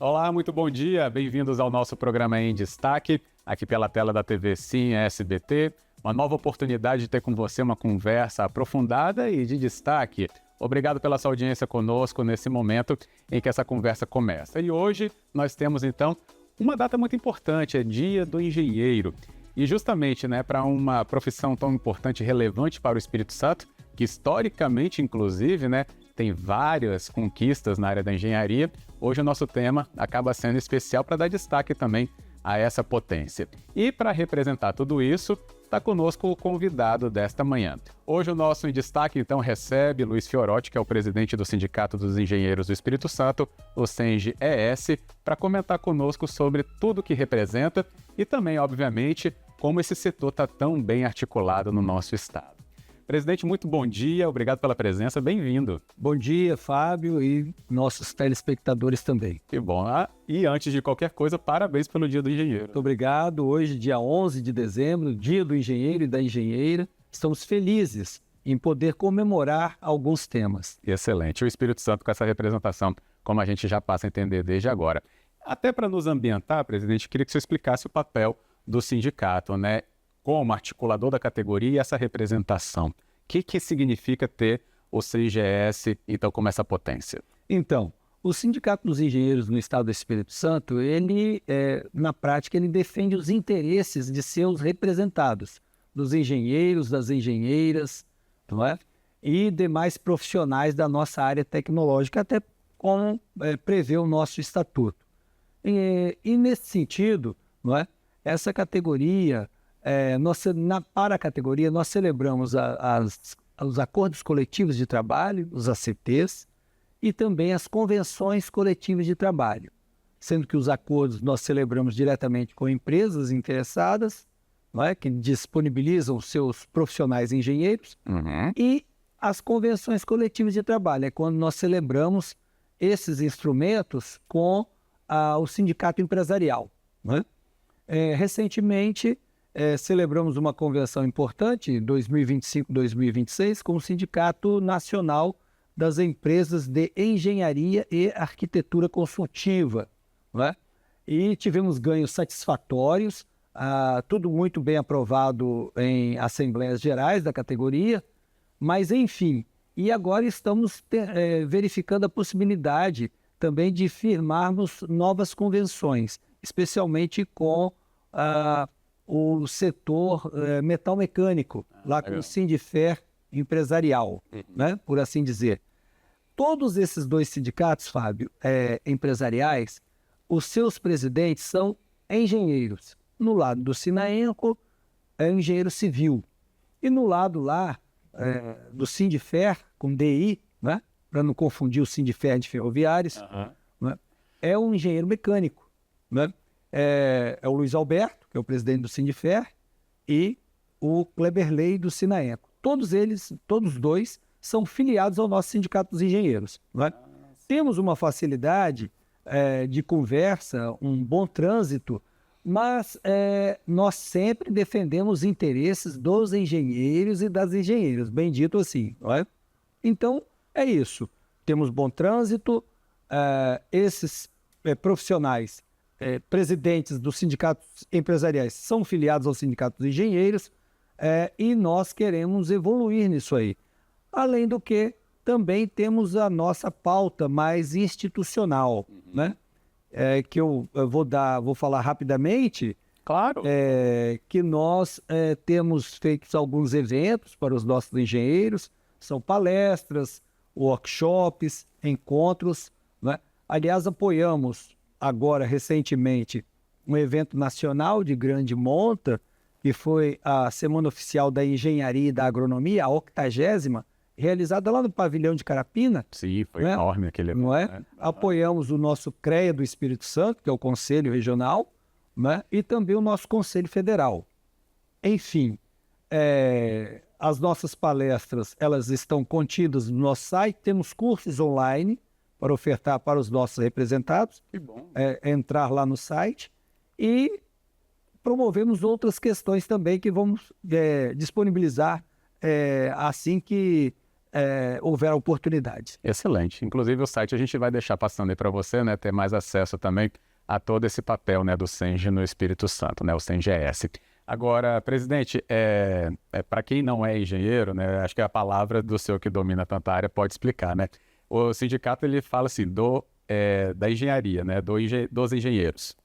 Olá, muito bom dia. Bem-vindos ao nosso programa Em Destaque, aqui pela tela da TV Sim SBT. Uma nova oportunidade de ter com você uma conversa aprofundada e de destaque. Obrigado pela sua audiência conosco nesse momento em que essa conversa começa. E hoje nós temos, então, uma data muito importante, é Dia do Engenheiro. E justamente, para uma profissão tão importante e relevante para o Espírito Santo, que historicamente, inclusive, tem várias conquistas na área da engenharia, hoje o nosso tema acaba sendo especial para dar destaque também a essa potência. E para representar tudo isso, está conosco o convidado desta manhã. Hoje o nosso Em Destaque, então, recebe Luiz Fiorotti, que é o presidente do Sindicato dos Engenheiros do Espírito Santo, o SENGE-ES, para comentar conosco sobre tudo que representa e também, obviamente, como esse setor está tão bem articulado no nosso estado. Presidente, muito bom dia, obrigado pela presença, bem-vindo. Bom dia, Fábio, e nossos telespectadores também. Que bom. E antes de qualquer coisa, parabéns pelo Dia do Engenheiro. Muito obrigado. Hoje, dia 11 de dezembro, Dia do Engenheiro e da Engenheira. Estamos felizes em poder comemorar alguns temas. Excelente. O Espírito Santo com essa representação, como a gente já passa a entender desde agora. Até para nos ambientar, presidente, queria que você explicasse o papel do sindicato, como articulador da categoria e essa representação. O que significa ter o CENGE-ES, então, como essa potência? Então, o Sindicato dos Engenheiros no Estado do Espírito Santo, na prática, ele defende os interesses de seus representados, dos engenheiros, das engenheiras, não é? E demais profissionais da nossa área tecnológica, até como prevê o nosso estatuto. E nesse sentido, não é? Essa categoria, para a categoria, nós celebramos os acordos coletivos de trabalho, os ACTs, e também as convenções coletivas de trabalho, sendo que os acordos nós celebramos diretamente com empresas interessadas, que disponibilizam seus profissionais engenheiros, e as convenções coletivas de trabalho, é quando nós celebramos esses instrumentos com o sindicato empresarial. Recentemente, celebramos uma convenção importante, 2025-2026, com o Sindicato Nacional das Empresas de Engenharia e Arquitetura Consultiva. E tivemos ganhos satisfatórios, tudo muito bem aprovado em Assembleias Gerais da categoria, mas enfim, e agora estamos verificando a possibilidade também de firmarmos novas convenções, especialmente com o setor metal-mecânico, lá com o Sindifer empresarial, por assim dizer. Todos esses dois sindicatos, Fábio, empresariais, os seus presidentes são engenheiros. No lado do Sinaenco, é engenheiro civil. E no lado lá do Sindifer, com DI, para não confundir o Sindifer de ferroviários, é um engenheiro mecânico. É o Luiz Alberto, que é o presidente do Sindifer, e o Kleberley do Sinaenco. Todos dois, são filiados ao nosso Sindicato dos Engenheiros. Temos uma facilidade de conversa, um bom trânsito, mas nós sempre defendemos os interesses dos engenheiros e das engenheiras, bem dito assim. Então, é isso. Temos bom trânsito, esses profissionais presidentes dos sindicatos empresariais são filiados ao Sindicato dos Engenheiros e nós queremos evoluir nisso aí. Além do que, também temos a nossa pauta mais institucional, que eu vou falar rapidamente. Claro. Que nós temos feito alguns eventos para os nossos engenheiros, são palestras, workshops, encontros. Aliás, apoiamos agora, recentemente, um evento nacional de grande monta, que foi a Semana Oficial da Engenharia e da Agronomia, a 80ª, realizada lá no Pavilhão de Carapina. Sim, foi enorme aquele evento. Não é? Apoiamos o nosso CREA do Espírito Santo, que é o Conselho Regional, e também o nosso Conselho Federal. Enfim, as nossas palestras, elas estão contidas no nosso site, temos cursos online para ofertar para os nossos representados. Que bom. Entrar lá no site e promovemos outras questões também que vamos disponibilizar assim que houver oportunidades. Excelente. Inclusive o site a gente vai deixar passando aí para você, né, ter mais acesso também a todo esse papel, né, do SENGE no Espírito Santo, né, o SENGE-S. Agora, presidente, para quem não é engenheiro, né, acho que a palavra do senhor que domina tanta área pode explicar, né? O sindicato ele fala assim da engenharia, né, dos engenheiros.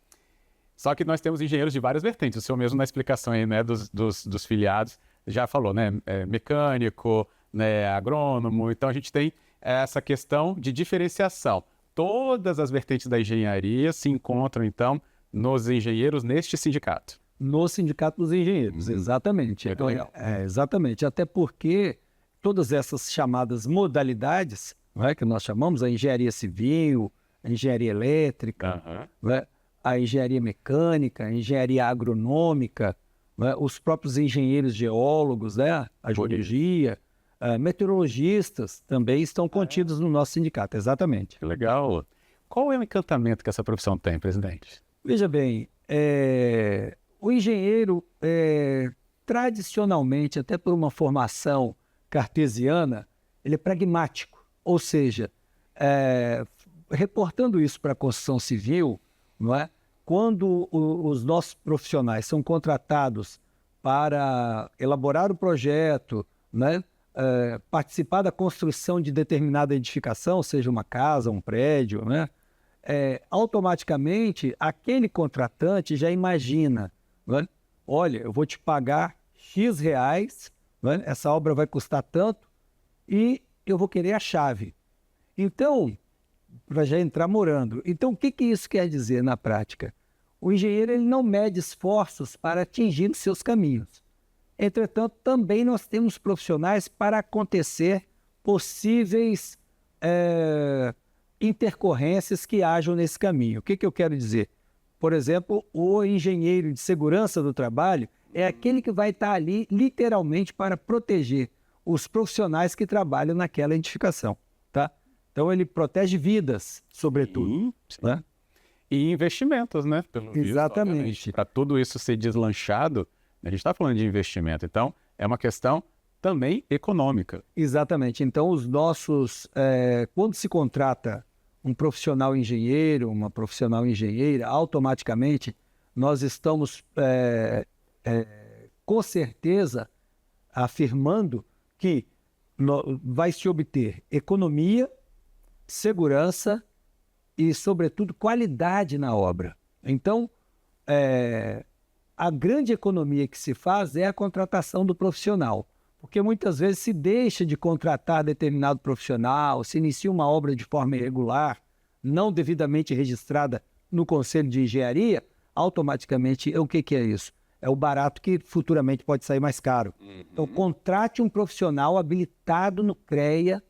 Só que nós temos engenheiros de várias vertentes. O senhor mesmo na explicação aí, né, dos filiados já falou, né, mecânico, né, agrônomo. Então a gente tem essa questão de diferenciação. Todas as vertentes da engenharia se encontram, então, nos engenheiros neste sindicato. No Sindicato dos Engenheiros, exatamente. Muito legal. Exatamente, até porque todas essas chamadas modalidades, né, que nós chamamos, a engenharia civil, a engenharia elétrica, né, a engenharia mecânica, a engenharia agronômica, né, os próprios engenheiros geólogos, né, a geologia, meteorologistas também estão contidos no nosso sindicato, exatamente. Que legal. Qual é o encantamento que essa profissão tem, presidente? Veja bem, o engenheiro, tradicionalmente, até por uma formação cartesiana, ele é pragmático, ou seja, reportando isso para a construção civil, não é? Quando os nossos profissionais são contratados para elaborar o projeto, né? Participar da construção de determinada edificação, seja uma casa, um prédio, né? Automaticamente aquele contratante já imagina, né? Olha, eu vou te pagar X reais, né? Essa obra vai custar tanto e eu vou querer a chave. Então, para já entrar morando. Então, o que isso quer dizer na prática? O engenheiro ele não mede esforços para atingir os seus caminhos. Entretanto, também nós temos profissionais para acontecer possíveis intercorrências que hajam nesse caminho. O que eu quero dizer? Por exemplo, o engenheiro de segurança do trabalho é aquele que vai estar ali literalmente para proteger os profissionais que trabalham naquela edificação, tá? Então, ele protege vidas, sobretudo. Sim. Né? E investimentos, né? Exatamente. Para tudo isso ser deslanchado, a gente está falando de investimento. Então, é uma questão também econômica. Exatamente. Então, os nossos... quando se contrata um profissional engenheiro, uma profissional engenheira, automaticamente nós estamos, com certeza, afirmando que vai se obter economia, segurança e, sobretudo, qualidade na obra. Então, a grande economia que se faz é a contratação do profissional, porque muitas vezes se deixa de contratar determinado profissional, se inicia uma obra de forma irregular, não devidamente registrada no Conselho de Engenharia, automaticamente, o que é isso? É o barato que futuramente pode sair mais caro. Então, contrate um profissional habilitado no CREA,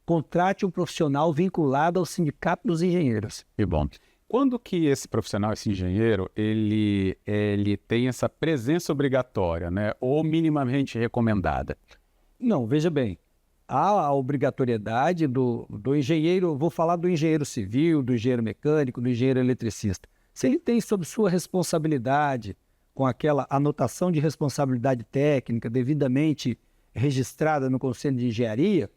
contrate um profissional vinculado ao Sindicato dos Engenheiros. Que bom. Quando que esse profissional, esse engenheiro, ele tem essa presença obrigatória, né? Ou minimamente recomendada? Não, veja bem, há a obrigatoriedade do engenheiro, vou falar do engenheiro civil, do engenheiro mecânico, do engenheiro eletricista. Se ele tem sob sua responsabilidade, com aquela anotação de responsabilidade técnica devidamente registrada no Conselho de Engenharia,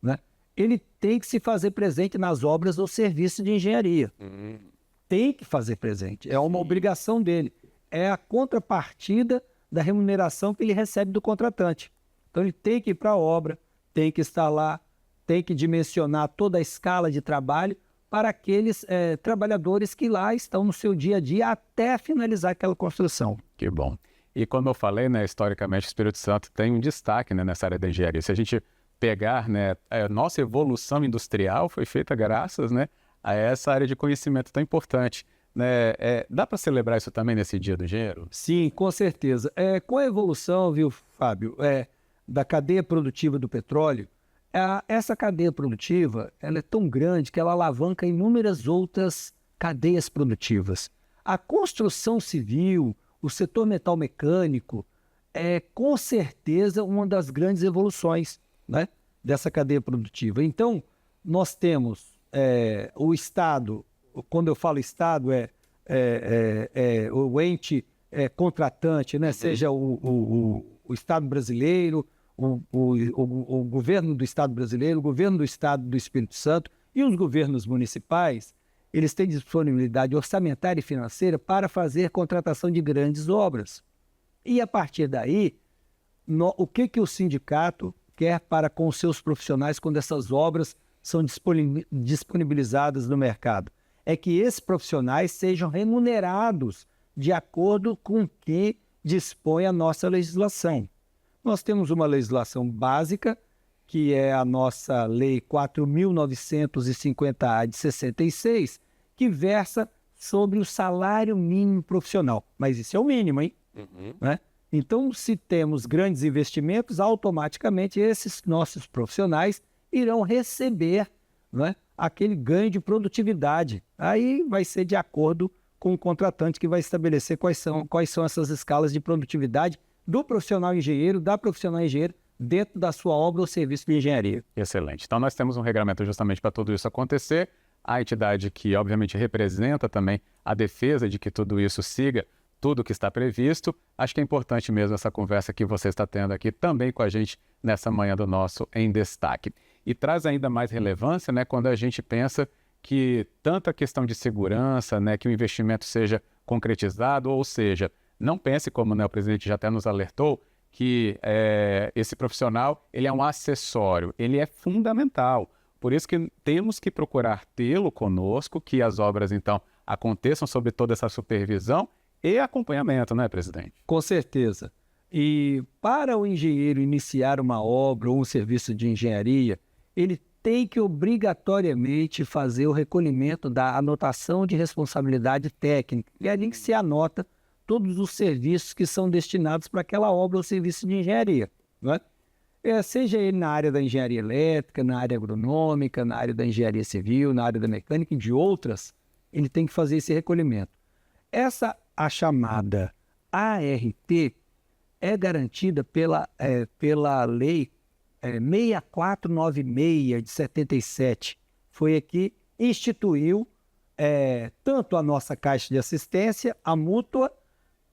né? Ele tem que se fazer presente nas obras ou serviços de engenharia. Tem que fazer presente. É uma obrigação dele. É a contrapartida da remuneração que ele recebe do contratante. Então, ele tem que ir para a obra, tem que estar lá, tem que dimensionar toda a escala de trabalho para aqueles trabalhadores que lá estão no seu dia a dia até finalizar aquela construção. Que bom. E como eu falei, né, historicamente, o Espírito Santo tem um destaque, né, nessa área da engenharia. Se a gente pegar, né, a nossa evolução industrial foi feita graças, né, a essa área de conhecimento tão importante. Né? Dá para celebrar isso também nesse Dia do Engenheiro? Sim, com certeza. Com a evolução, viu, Fábio, da cadeia produtiva do petróleo, essa cadeia produtiva ela é tão grande que ela alavanca inúmeras outras cadeias produtivas. A construção civil, o setor metal mecânico, é com certeza uma das grandes evoluções, né, dessa cadeia produtiva. Então, nós temos o Estado, quando eu falo Estado, o ente contratante, né, seja o Estado brasileiro, o governo do Estado brasileiro, o governo do Estado do Espírito Santo e os governos municipais, eles têm disponibilidade orçamentária e financeira para fazer contratação de grandes obras. E, a partir daí, o que o sindicato quer para com os seus profissionais quando essas obras são disponibilizadas no mercado? É que esses profissionais sejam remunerados de acordo com o que dispõe a nossa legislação. Nós temos uma legislação básica, que é a nossa Lei 4.950-A de 66, que versa sobre o salário mínimo profissional. Mas isso é o mínimo, hein? Né? Então, se temos grandes investimentos, automaticamente esses nossos profissionais irão receber, né, aquele ganho de produtividade. Aí vai ser de acordo com o contratante que vai estabelecer quais são essas escalas de produtividade do profissional engenheiro, da profissional engenheiro, dentro da sua obra ou serviço de engenharia. Excelente. Então, nós temos um regramento justamente para tudo isso acontecer. A entidade que, obviamente, representa também a defesa de que tudo isso siga tudo que está previsto. Acho que é importante mesmo essa conversa que você está tendo aqui também com a gente nessa manhã do nosso Em Destaque. E traz ainda mais relevância, né, quando a gente pensa que tanto a questão de segurança, né, que o investimento seja concretizado, ou seja, não pense como, né, o presidente já até nos alertou, que esse profissional ele é um acessório, ele é fundamental. Por isso que temos que procurar tê-lo conosco, que as obras, então, aconteçam sob toda essa supervisão e acompanhamento, né, presidente? Com certeza. E para o engenheiro iniciar uma obra ou um serviço de engenharia, ele tem que obrigatoriamente fazer o recolhimento da anotação de responsabilidade técnica. E é ali que se anota todos os serviços que são destinados para aquela obra ou serviço de engenharia, não é? Seja ele na área da engenharia elétrica, na área agronômica, na área da engenharia civil, na área da mecânica e de outras, ele tem que fazer esse recolhimento. A chamada ART é garantida pela lei 6496 de 77. Foi a que instituiu tanto a nossa Caixa de Assistência, a mútua,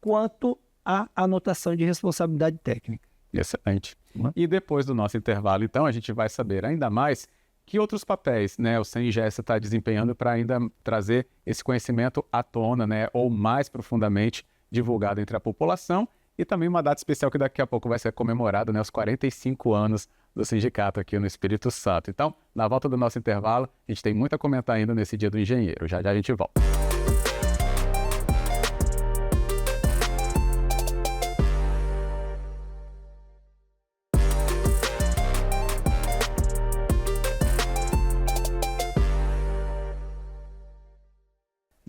quanto a anotação de responsabilidade técnica. Excelente. E depois do nosso intervalo, então, a gente vai saber ainda mais que outros papéis, né, o CENGES está desempenhando para ainda trazer esse conhecimento à tona, né, ou mais profundamente divulgado entre a população, e também uma data especial que daqui a pouco vai ser comemorada, né, os 45 anos do sindicato aqui no Espírito Santo. Então, na volta do nosso intervalo, a gente tem muito a comentar ainda nesse Dia do Engenheiro. Já já a gente volta.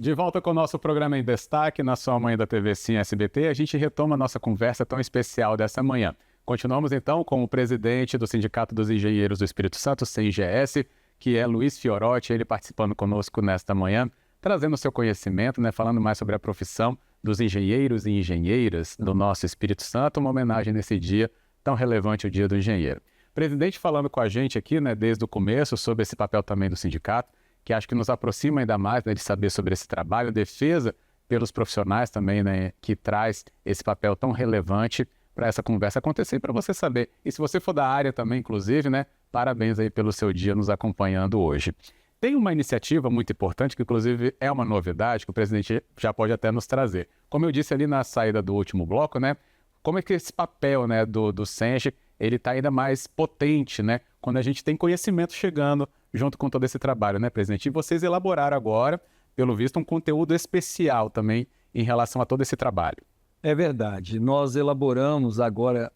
De volta com o nosso programa Em Destaque, na sua manhã da TV Sim SBT, a gente retoma a nossa conversa tão especial dessa manhã. Continuamos então com o presidente do Sindicato dos Engenheiros do Espírito Santo, CENGES, que é Luiz Fiorotti, ele participando conosco nesta manhã, trazendo o seu conhecimento, né, falando mais sobre a profissão dos engenheiros e engenheiras do nosso Espírito Santo, uma homenagem nesse dia tão relevante, o Dia do Engenheiro. Presidente falando com a gente aqui, né, desde o começo, sobre esse papel também do sindicato, que acho que nos aproxima ainda mais, né, de saber sobre esse trabalho, defesa pelos profissionais também, né, que traz esse papel tão relevante para essa conversa acontecer e para você saber. E se você for da área também, inclusive, né, parabéns aí pelo seu dia nos acompanhando hoje. Tem uma iniciativa muito importante, que inclusive é uma novidade, que o presidente já pode até nos trazer. Como eu disse ali na saída do último bloco, né, como é que esse papel, né, do SENGE, ele está ainda mais potente, né, quando a gente tem conhecimento chegando junto com todo esse trabalho, né, presidente? E vocês elaboraram agora, pelo visto, um conteúdo especial também em relação a todo esse trabalho. É verdade. Nós elaboramos agora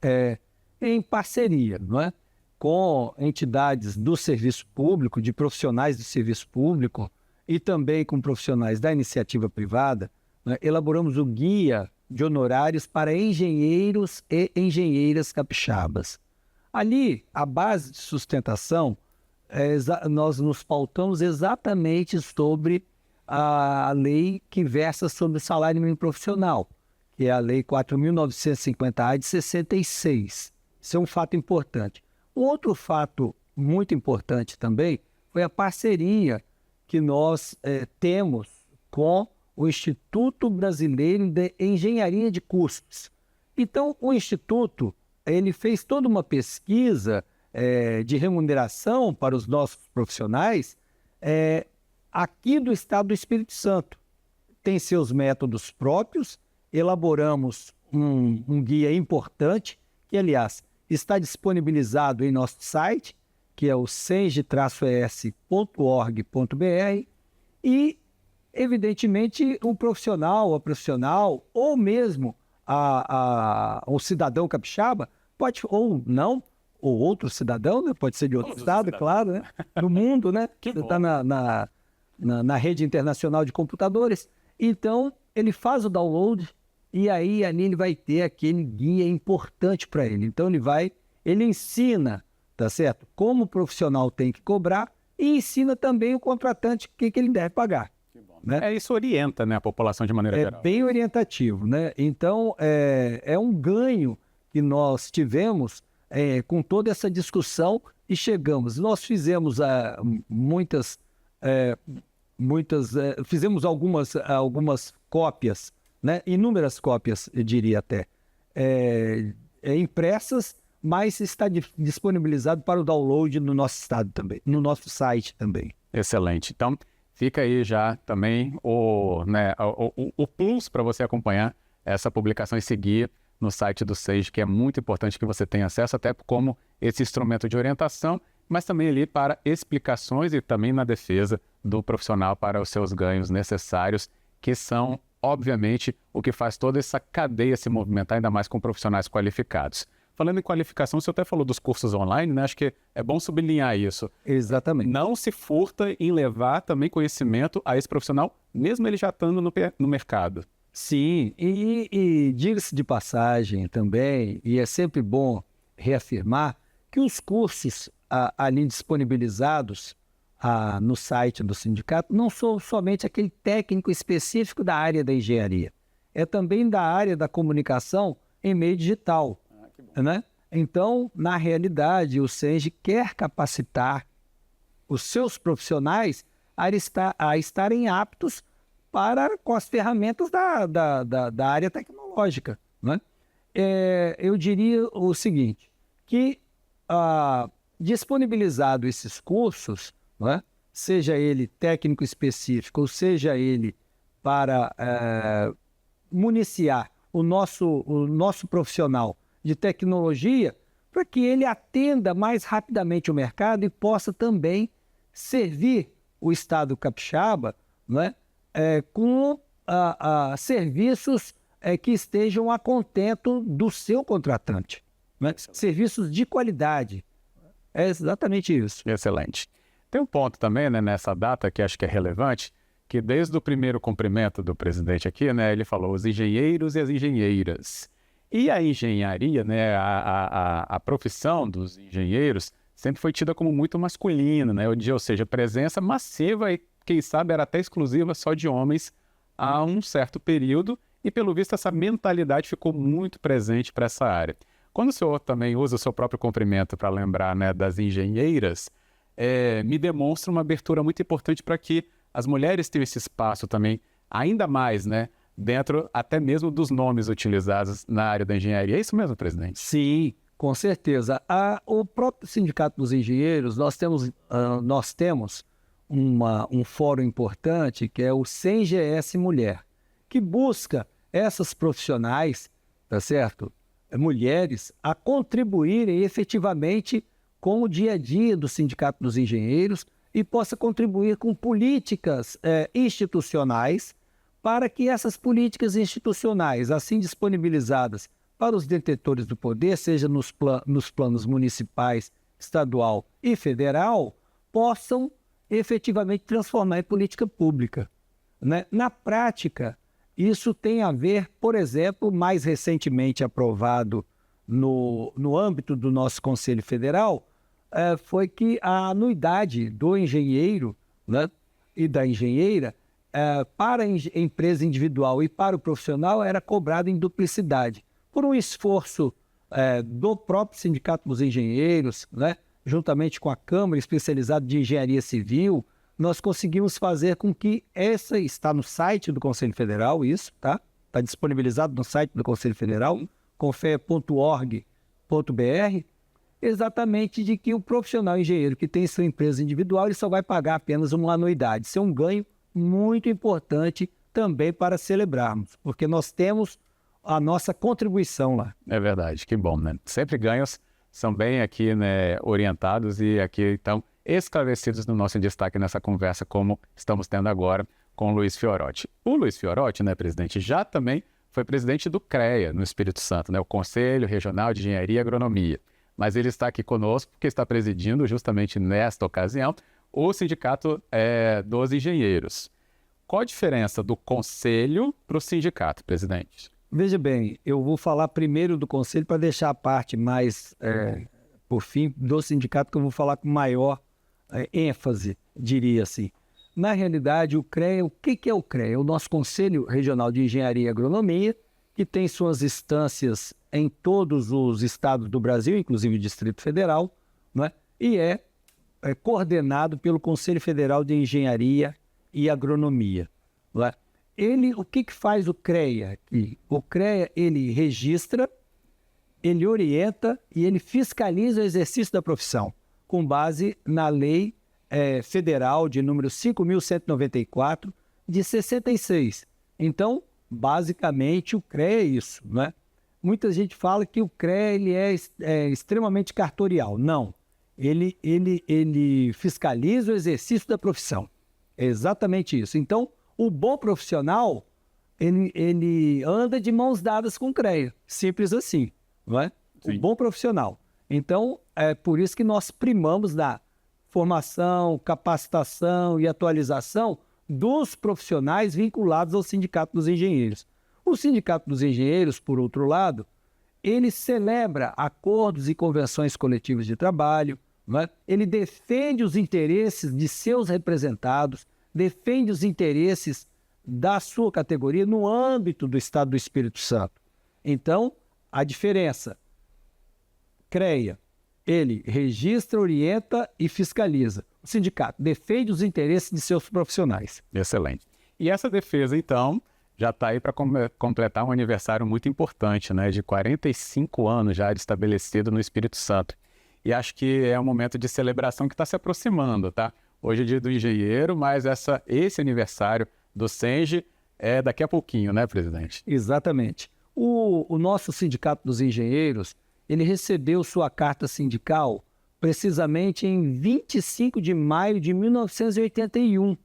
em parceria, não é, com entidades do serviço público, de profissionais do serviço público e também com profissionais da iniciativa privada, né, elaboramos o Guia de Honorários para Engenheiros e Engenheiras Capixabas. Ali, a base de sustentação, nós nos pautamos exatamente sobre a lei que versa sobre o salário mínimo profissional, que é a Lei 4.950-A de 66. Isso é um fato importante. Um outro fato muito importante também foi a parceria que nós temos com o Instituto Brasileiro de Engenharia de Custos. Então, o Instituto ele fez toda uma pesquisa de remuneração para os nossos profissionais aqui do Estado do Espírito Santo. Tem seus métodos próprios, elaboramos um guia importante, que, aliás, está disponibilizado em nosso site, que é o senge-es.org.br, e, evidentemente, o profissional, a profissional, ou mesmo o cidadão capixaba, pode, ou não, ou outro cidadão, né? Pode ser de outro estado, claro, né? No mundo, né? Está na rede internacional de computadores. Então, ele faz o download e aí ali ele vai ter aquele guia importante para ele. Então, ele ensina, tá certo? Como o profissional tem que cobrar e ensina também o contratante o que ele deve pagar. Né? Isso orienta, né, a população de maneira geral. É bem orientativo, né? Então, é um ganho que nós tivemos com toda essa discussão e chegamos. Nós fizemos fizemos algumas cópias, né? Inúmeras cópias, eu diria até, impressas, mas está disponibilizado para o download no nosso estado também, no nosso site também. Excelente. Então, fica aí já também o plus para você acompanhar essa publicação e seguir no site do Senge, que é muito importante que você tenha acesso, até como esse instrumento de orientação, mas também ali para explicações e também na defesa do profissional para os seus ganhos necessários, que são, obviamente, o que faz toda essa cadeia se movimentar, ainda mais com profissionais qualificados. Falando em qualificação, você até falou dos cursos online, né? Acho que é bom sublinhar isso. Exatamente. Não se furta em levar também conhecimento a esse profissional, mesmo ele já estando no mercado. Sim, e diga-se de passagem também, e é sempre bom reafirmar que os cursos ali disponibilizados no site do sindicato não são somente aquele técnico específico da área da engenharia, é também da área da comunicação em meio digital. Né? Então, na realidade, o Senge quer capacitar os seus profissionais a estarem aptos com as ferramentas da área tecnológica. Né? Eu diria o seguinte, que disponibilizado esses cursos, né, seja ele técnico específico, ou seja ele para municiar o nosso profissional de tecnologia, para que ele atenda mais rapidamente o mercado e possa também servir o Estado capixaba, né, com serviços que estejam a contento do seu contratante, né? Serviços de qualidade. É exatamente isso. Excelente. Tem um ponto também, né, nessa data que acho que é relevante, que desde o primeiro cumprimento do presidente aqui, né, ele falou os engenheiros e as engenheiras. E a engenharia, né, a profissão dos engenheiros sempre foi tida como muito masculina, né? Ou seja, presença massiva e, quem sabe, era até exclusiva só de homens há um certo período e, pelo visto, essa mentalidade ficou muito presente para essa área. Quando o senhor também usa o seu próprio cumprimento para lembrar, né, das engenheiras, me demonstra uma abertura muito importante para que as mulheres tenham esse espaço também, ainda mais, né, dentro até mesmo dos nomes utilizados na área da engenharia. É isso mesmo, presidente? Sim, com certeza. O próprio Sindicato dos Engenheiros, nós temos um fórum importante que é o SENGES Mulher, que busca essas profissionais, tá certo? Mulheres, a contribuírem efetivamente com o dia a dia do Sindicato dos Engenheiros e possa contribuir com políticas institucionais para que essas políticas institucionais, assim disponibilizadas para os detentores do poder, seja nos planos municipais, estadual e federal, possam efetivamente transformar em política pública. Né? Na prática, isso tem a ver, por exemplo, mais recentemente aprovado no âmbito do nosso Conselho Federal, foi que a anuidade do engenheiro, né, e da engenheira para a empresa individual e para o profissional era cobrada em duplicidade. Por um esforço do próprio Sindicato dos Engenheiros, né, juntamente com a Câmara Especializada de Engenharia Civil, nós conseguimos fazer com que está no site do Conselho Federal, isso, tá? Está disponibilizado no site do Conselho Federal, confe.org.br, exatamente de que o profissional engenheiro que tem sua empresa individual, ele só vai pagar apenas uma anuidade. Isso é um ganho muito importante também para celebrarmos, porque nós temos a nossa contribuição lá. É verdade, que bom, né? Sempre ganhos são bem aqui, né, orientados e aqui, então, esclarecidos no nosso destaque nessa conversa, como estamos tendo agora com o Luiz Fiorotti. O Luiz Fiorotti, né, presidente, já também foi presidente do CREA, no Espírito Santo, né, o Conselho Regional de Engenharia e Agronomia. Mas ele está aqui conosco porque está presidindo justamente nesta ocasião o Sindicato dos Engenheiros. Qual a diferença do Conselho para o sindicato, presidente? Veja bem, eu vou falar primeiro do Conselho para deixar a parte mais, por fim, do sindicato, que eu vou falar com maior ênfase, diria assim. Na realidade, o CREA, o que é o CREA? É o nosso Conselho Regional de Engenharia e Agronomia, que tem suas instâncias em todos os estados do Brasil, inclusive o Distrito Federal, né? E é coordenado pelo Conselho Federal de Engenharia e Agronomia. Né? O que faz o CREA aqui? O CREA, ele registra, ele orienta e ele fiscaliza o exercício da profissão, com base na lei federal de número 5.194, de 66. Então, basicamente, o CREA é isso, né? Muita gente fala que o CREA ele é extremamente cartorial. Não. Ele fiscaliza o exercício da profissão. É exatamente isso. Então, o bom profissional, ele anda de mãos dadas com o CREA. Simples assim, não é? Sim. O bom profissional. Então, é por isso que nós primamos na formação, capacitação e atualização dos profissionais vinculados ao Sindicato dos Engenheiros. O Sindicato dos Engenheiros, por outro lado, ele celebra acordos e convenções coletivas de trabalho, né? Ele defende os interesses de seus representados, defende os interesses da sua categoria no âmbito do Estado do Espírito Santo. Então, a diferença, CREA, ele registra, orienta e fiscaliza. O sindicato defende os interesses de seus profissionais. Excelente. E essa defesa, então, já está aí para completar um aniversário muito importante, né? De 45 anos já de estabelecido no Espírito Santo. E acho que é um momento de celebração que está se aproximando, tá? Hoje é dia do engenheiro, mas esse aniversário do SENGE é daqui a pouquinho, né, presidente? Exatamente. O nosso Sindicato dos Engenheiros, ele recebeu sua carta sindical precisamente em 25 de maio de 1981.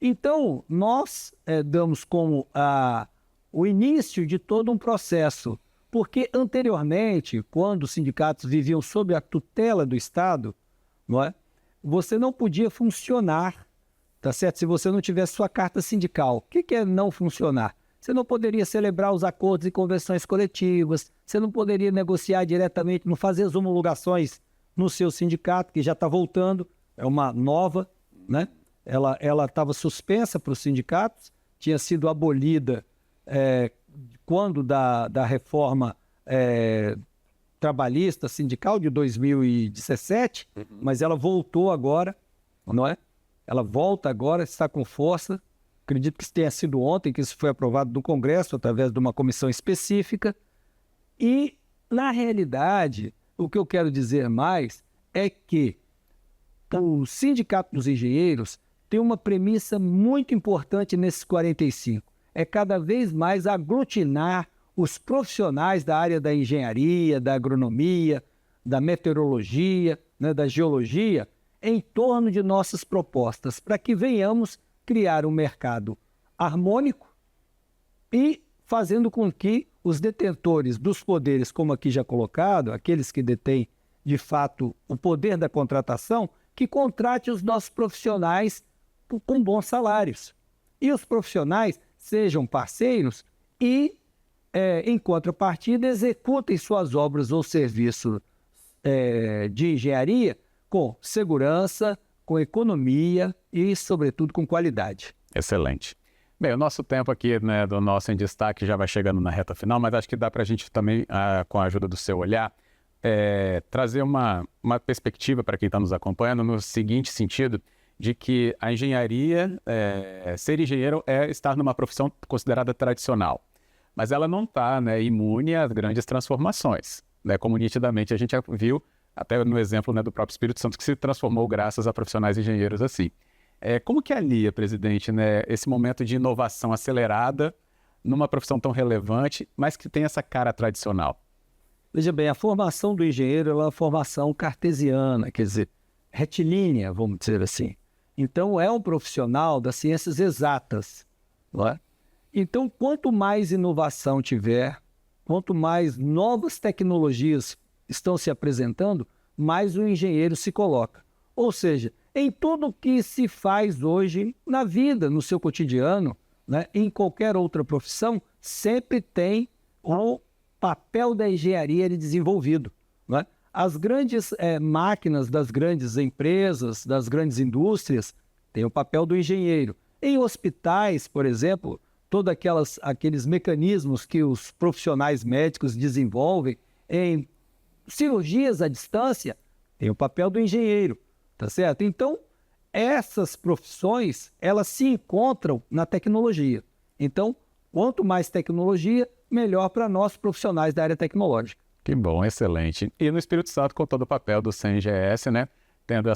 Então, nós damos como o início de todo um processo, porque anteriormente, quando os sindicatos viviam sob a tutela do Estado, não é? Você não podia funcionar, tá certo? Se você não tivesse sua carta sindical. O que é não funcionar? Você não poderia celebrar os acordos e convenções coletivas, você não poderia negociar diretamente, não fazer as homologações no seu sindicato, que já está voltando, é uma nova, né? Ela estava suspensa para os sindicatos, tinha sido abolida quando da reforma trabalhista sindical de 2017, mas ela voltou agora, não é? Ela volta agora, está com força. Acredito que isso tenha sido ontem, que isso foi aprovado no Congresso, através de uma comissão específica. E, na realidade, o que eu quero dizer mais é que o Sindicato dos Engenheiros tem uma premissa muito importante nesses 45. É cada vez mais aglutinar os profissionais da área da engenharia, da agronomia, da meteorologia, né, da geologia, em torno de nossas propostas, para que venhamos criar um mercado harmônico e fazendo com que os detentores dos poderes, como aqui já colocado, aqueles que detêm, de fato, o poder da contratação, que contrate os nossos profissionais com bons salários. E os profissionais sejam parceiros e, em contrapartida, executem suas obras ou serviços de engenharia com segurança, com economia e, sobretudo, com qualidade. Excelente. Bem, o nosso tempo aqui, né, do nosso Em Destaque já vai chegando na reta final, mas acho que dá para a gente também, com a ajuda do seu olhar, trazer uma perspectiva para quem está nos acompanhando no seguinte sentido, de que a engenharia, ser engenheiro é estar numa profissão considerada tradicional, mas ela não está, né, imune às grandes transformações. né, como nitidamente a gente já viu, até no exemplo, né, do próprio Espírito Santo, que se transformou graças a profissionais engenheiros assim. Como que alia, presidente, né, esse momento de inovação acelerada numa profissão tão relevante, mas que tem essa cara tradicional? Veja bem, a formação do engenheiro é uma formação cartesiana, quer dizer, retilínea, vamos dizer assim. Então, é um profissional das ciências exatas, não é? Então, quanto mais inovação tiver, quanto mais novas tecnologias estão se apresentando, mais o engenheiro se coloca. Ou seja, em tudo que se faz hoje na vida, no seu cotidiano, né, em qualquer outra profissão, sempre tem o papel da engenharia desenvolvido, né? As grandes máquinas das grandes empresas, das grandes indústrias, têm o papel do engenheiro. Em hospitais, por exemplo, todos aqueles mecanismos que os profissionais médicos desenvolvem, em cirurgias à distância, tem o papel do engenheiro, tá certo? Então, essas profissões, elas se encontram na tecnologia. Então, quanto mais tecnologia, melhor para nós profissionais da área tecnológica. Que bom, excelente. E no Espírito Santo, com todo o papel do CENGS, né, tendo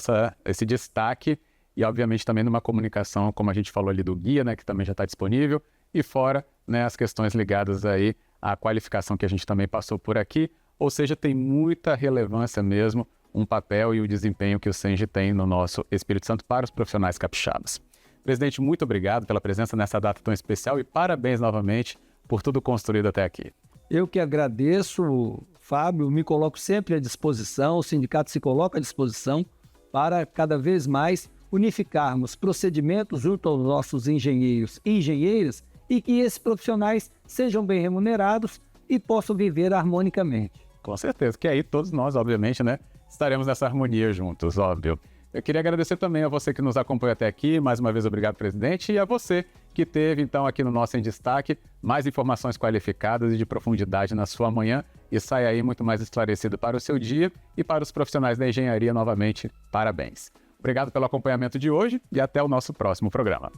esse destaque e, obviamente, também numa comunicação, como a gente falou ali do guia, né, que também já está disponível, e fora, né, as questões ligadas aí à qualificação que a gente também passou por aqui, ou seja, tem muita relevância mesmo um papel e o desempenho que o CENG tem no nosso Espírito Santo para os profissionais capixabas. Presidente, muito obrigado pela presença nessa data tão especial e parabéns novamente por tudo construído até aqui. Eu que agradeço, Fábio, me coloco sempre à disposição, o sindicato se coloca à disposição para cada vez mais unificarmos procedimentos junto aos nossos engenheiros e engenheiras e que esses profissionais sejam bem remunerados e possam viver harmonicamente. Com certeza, que aí todos nós, obviamente, né, estaremos nessa harmonia juntos, óbvio. Eu queria agradecer também a você que nos acompanhou até aqui, mais uma vez obrigado, presidente, e a você que teve, então, aqui no nosso Em Destaque, mais informações qualificadas e de profundidade na sua manhã e sai aí muito mais esclarecido para o seu dia e para os profissionais da engenharia, novamente, parabéns. Obrigado pelo acompanhamento de hoje e até o nosso próximo programa.